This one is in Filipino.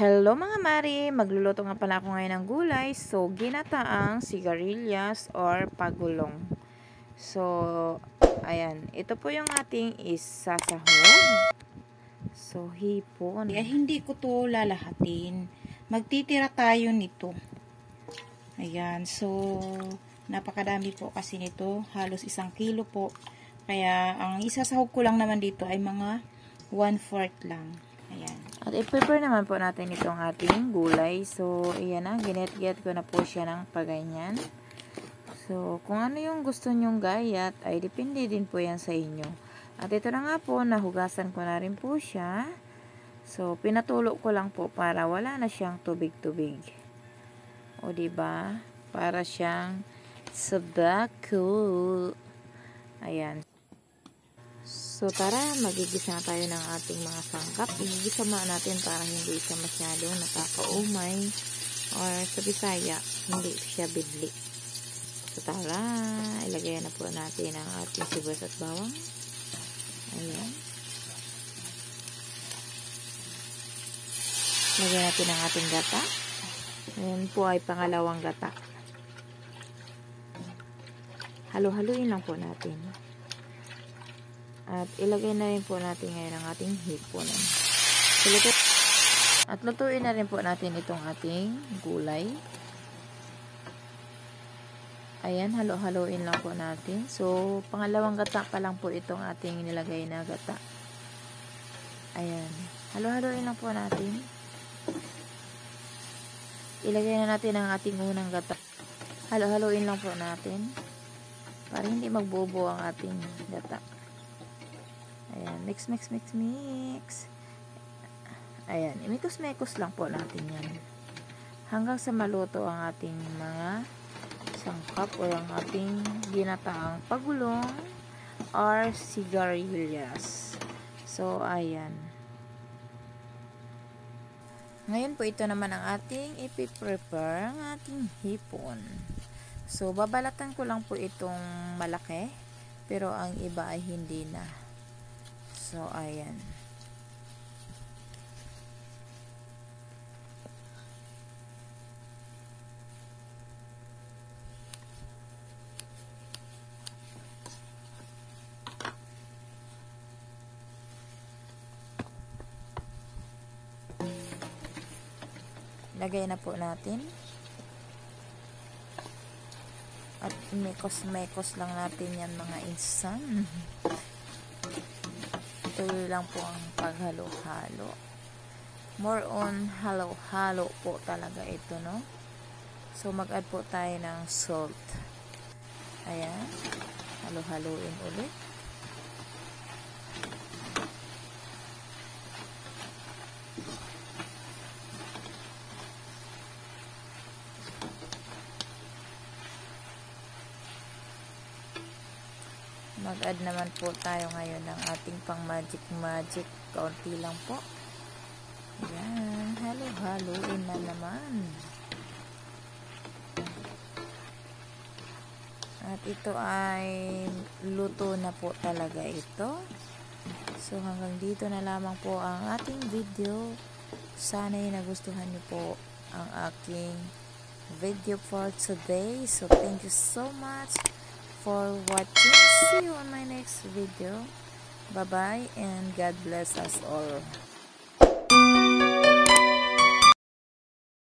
Hello mga mari! Magluluto nga pala ako ngayon ng gulay. So, ginataang sigarilyas or pagulong. So, ayan. Ito po yung ating isasahog. So, hipon. Hindi ko to lalahatin. Magtitira tayo nito. Ayan. So, napakadami po kasi nito. Halos 1 kilo po. Kaya, ang isasahog ko lang naman dito ay mga 1/4 lang. Ayan. At i-prepare naman po natin itong ating gulay. So, ayan na. Ginit-giyat ko na po siya ng paganyan. So, kung ano yung gusto nyong gayat, ay depende din po yan sa inyo. At ito na nga po, nahugasan ko na rin po siya. So, pinatulo ko lang po para wala na siyang tubig-tubig. O, diba? Para siyang sabako. Ayan. So, tara, magigisa na tayo ng ating mga sangkap. Igigisa muna natin para hindi siya masyadong nakakaumay or sa Bisaya, hindi siya bidli. So, tara, ilagay na po natin ang ating sibuyas at bawang. Ayan. Lagyan natin ang ating gata. Ayan po ay pangalawang gata. Halo-haluin lang po natin. At ilagay na rin po natin ngayon ang ating hipon. At lutuin na rin po natin itong ating gulay. Ayan, halo-haloin lang po natin. So, pangalawang gata pa lang po itong ating nilagay na gata. Ayan. Halo-haloin lang po natin. Ilagay na natin ang ating unang gata. Halo-haloin lang po natin. Para hindi magbubo ang ating gata. Ayan, mix. Ayan, imikos-mekos lang po natin yan. Hanggang sa maluto ang ating mga sangkap o ang ating ginataang pagulong or sigarilyas. So, ayan. Ngayon po, ito naman ang ating ipiprepare, ang ating hipon. So, babalatan ko lang po itong malaki, pero ang iba ay hindi na. So, ayan. Lagay na po natin. At mekos-mekos lang natin yan mga insan. Tuloy lang po ang paghalo-halo. More on halo-halo po talaga ito, no? So, mag-add po tayo ng salt. Ayan. Halo-haloin ulit. Mag-add naman po tayo ngayon ng ating pang magic. Kaunti lang po. Ayan. Halo-haloin na naman. At ito ay luto na po talaga ito. So, hanggang dito na lamang po ang ating video. Sana'y nagustuhan niyo po ang aking video for today. So, thank you so much for watching. See you on my next video. Bye-bye and God bless us all.